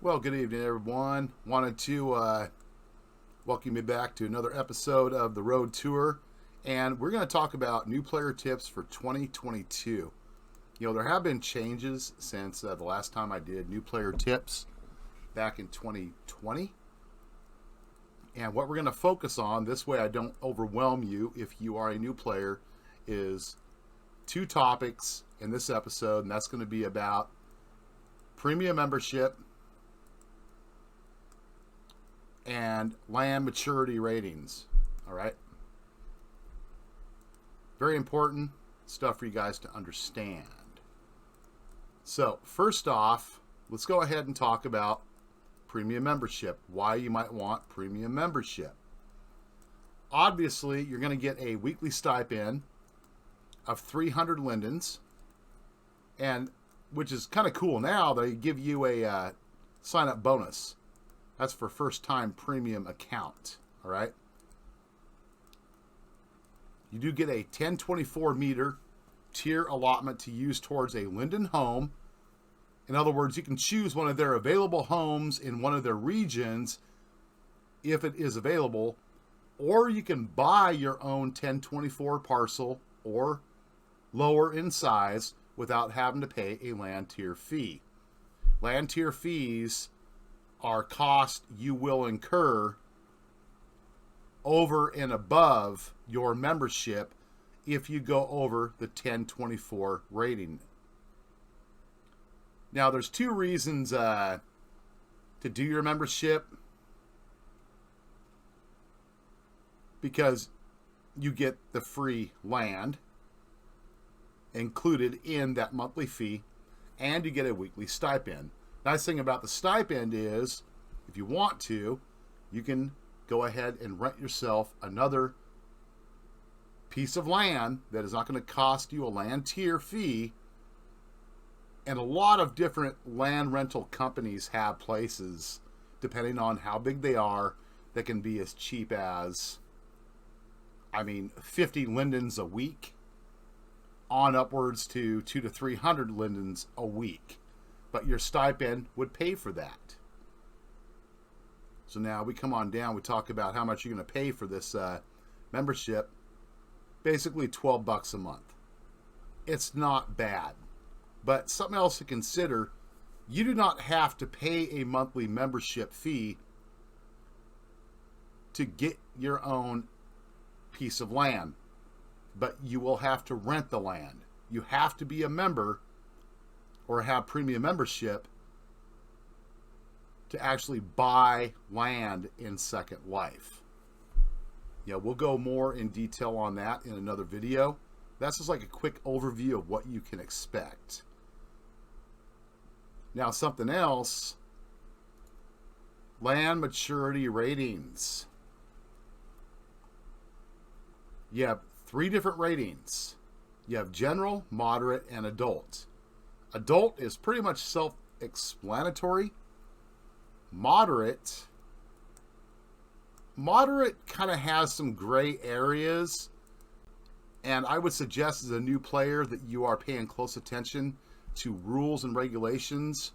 Well, good evening, everyone. Wanted to welcome you back to another episode of the Road Tour, and we're going to talk about new player tips for 2022. There have been changes since the last time I did new player tips back in 2020, and what we're going to focus on, this way I don't overwhelm you if you are a new player, is two topics in this episode, and that's going to be about premium membership and land maturity ratings. All right, very important stuff for you guys to understand. So first off, let's go ahead and talk about premium membership, why you might want premium membership. Obviously, you're going to get a weekly stipend of 300 lindens, and which is kind of cool. Now they give you a sign-up bonus. That's for first-time premium account, all right? You do get a 1024 meter tier allotment to use towards a linden home. In other words, you can choose one of their available homes in one of their regions if it is available, or you can buy your own 1024 parcel or lower in size without having to pay a land tier fee. Land tier fees are cost you will incur over and above your membership if you go over the 1024 rating. Now, there's two reasons to do your membership, because you get the free land included in that monthly fee, and you get a weekly stipend. Nice thing about the stipend is, if you want to, you can go ahead and rent yourself another piece of land that is not going to cost you a land tier fee. And a lot of different land rental companies have places, depending on how big they are, that can be as cheap as, 50 lindens a week on upwards to 200 to 300 lindens a week. But your stipend would pay for that. So now we come on down, we talk about how much you're going to pay for this membership. Basically $12 a month. It's not bad. But something else to consider, you do not have to pay a monthly membership fee to get your own piece of land. But you will have to rent the land. You have to be a member or have premium membership to actually buy land in Second Life. Yeah, we'll go more in detail on that in another video. That's just like a quick overview of what you can expect. Now, something else, land maturity ratings. You have 3 different ratings. You have general, moderate, and adult. Adult is pretty much self-explanatory. Moderate kind of has some gray areas, and I would suggest as a new player that you are paying close attention to rules and regulations,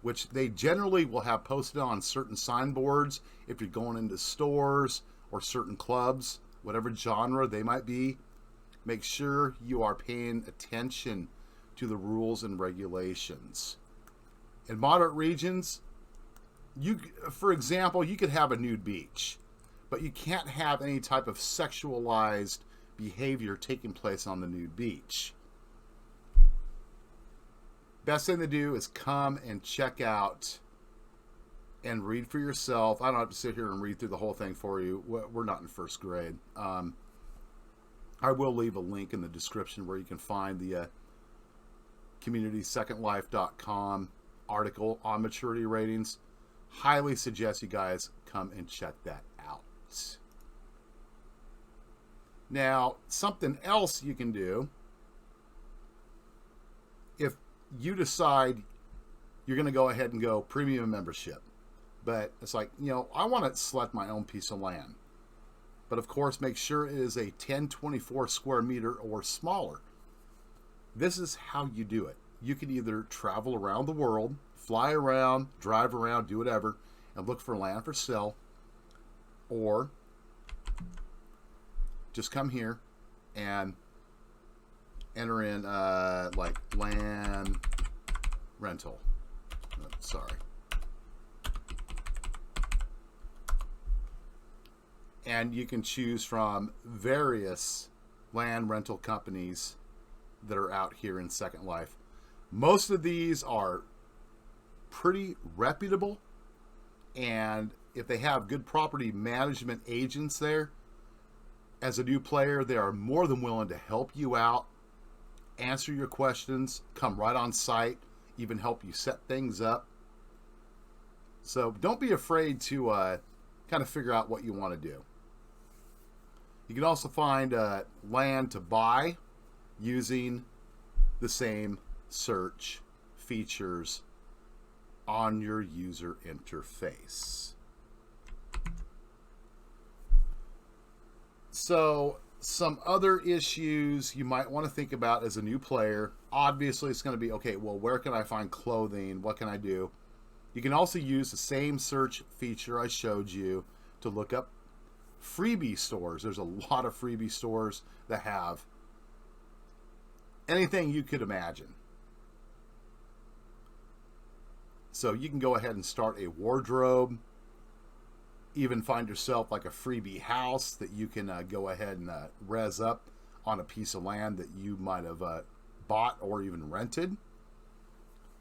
which they generally will have posted on certain signboards if you're going into stores or certain clubs, whatever genre they might be. Make sure you are paying attention to the rules and regulations. In moderate regions, for example, you could have a nude beach, but you can't have any type of sexualized behavior taking place on the nude beach. Best thing to do is come and check out and read for yourself. I don't have to sit here and read through the whole thing for you. We're not in first grade. I will leave a link in the description where you can find the communitysecondlife.com article on maturity ratings. Highly suggest you guys come and check that out. Now, something else you can do, if you decide you're going to go ahead and go premium membership, but it's like, I want to select my own piece of land. But of course, make sure it is a 1024 square meter or smaller. This is how you do it. you can either travel around the world, fly around, drive around, do whatever, and look for land for sale, or just come here and enter in like land rental. Sorry. And you can choose from various land rental companies that are out here in Second Life. Most of these are pretty reputable, and if they have good property management agents there, as a new player, they are more than willing to help you out, answer your questions, come right on site, even help you set things up. So don't be afraid to kind of figure out what you want to do. You can also find land to buy using the same search features on your user interface. So some other issues you might want to think about as a new player. Obviously, it's going to be, okay, well, where can I find clothing? What can I do? You can also use the same search feature I showed you to look up freebie stores. There's a lot of freebie stores that have anything you could imagine. So you can go ahead and start a wardrobe, even find yourself like a freebie house that you can go ahead and res up on a piece of land that you might have bought or even rented.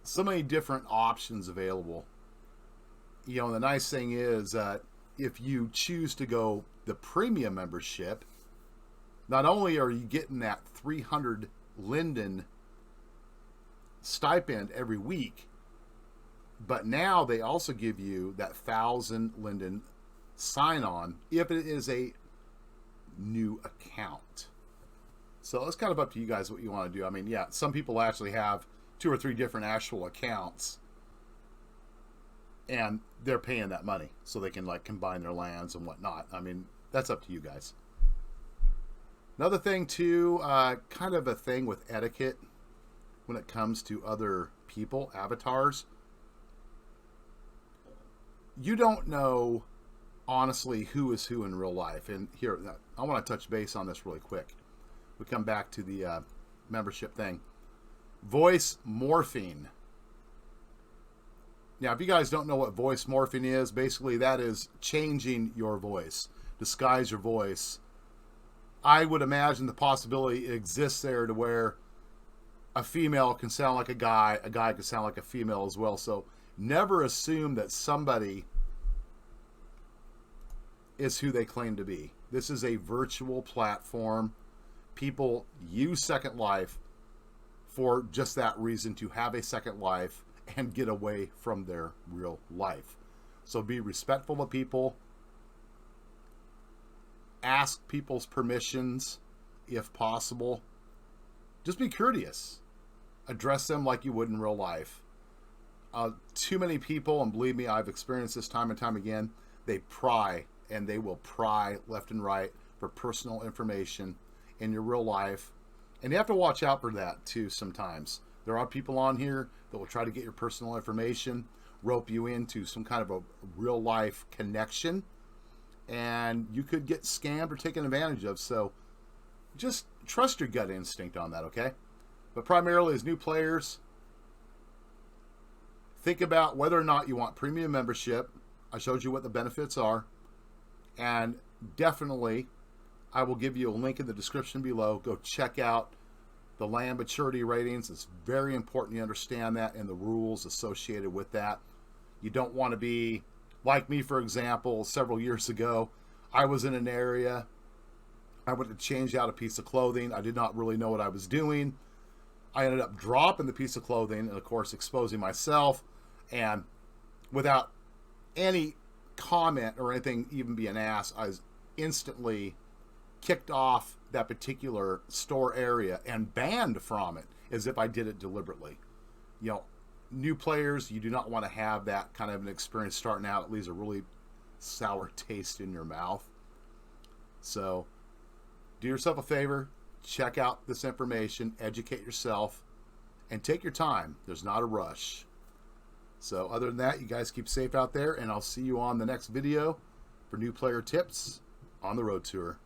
So many different options available. You know, the nice thing is if you choose to go the premium membership, not only are you getting that 300 linden stipend every week, but now they also give you that 1,000 linden sign-on if it is a new account. So it's kind of up to you guys what you want to do. I mean, yeah, some people actually have 2 or 3 different actual accounts, and they're paying that money so they can like combine their lands and whatnot. I mean, that's up to you guys. Another thing too, kind of a thing with etiquette when it comes to other people, avatars. You don't know honestly who is who in real life. And here, I want to touch base on this really quick. We come back to the membership thing. Voice morphing. Now, if you guys don't know what voice morphing is, basically that is changing your voice, disguise your voice. I would imagine the possibility exists there to where a female can sound like a guy can sound like a female as well. So never assume that somebody is who they claim to be. This is a virtual platform. People use Second Life for just that reason, to have a second life and get away from their real life. So be respectful of people. Ask people's permissions if possible. Just be courteous. Address them like you would in real life. Too many people, and believe me, I've experienced this time and time again, they pry, and they will pry left and right for personal information in your real life. And you have to watch out for that too sometimes. There are people on here that will try to get your personal information, rope you into some kind of a real life connection, and you could get scammed or taken advantage of. So just trust your gut instinct on that, okay? But primarily as new players, think about whether or not you want premium membership. I showed you what the benefits are. And definitely, I will give you a link in the description below. Go check out the land maturity ratings. It's very important you understand that and the rules associated with that. You don't want to be like me, for example. Several years ago, I was in an area. I went to change out a piece of clothing. I did not really know what I was doing. I ended up dropping the piece of clothing and, of course, exposing myself. And without any comment or anything even being asked, I was instantly kicked off that particular store area and banned from it as if I did it deliberately. You know, new players, you do not want to have that kind of an experience starting out. It leaves a really sour taste in your mouth. So do yourself a favor, check out this information, educate yourself, and take your time. There's not a rush. So other than that, you guys keep safe out there, and I'll see you on the next video for new player tips on the road tour.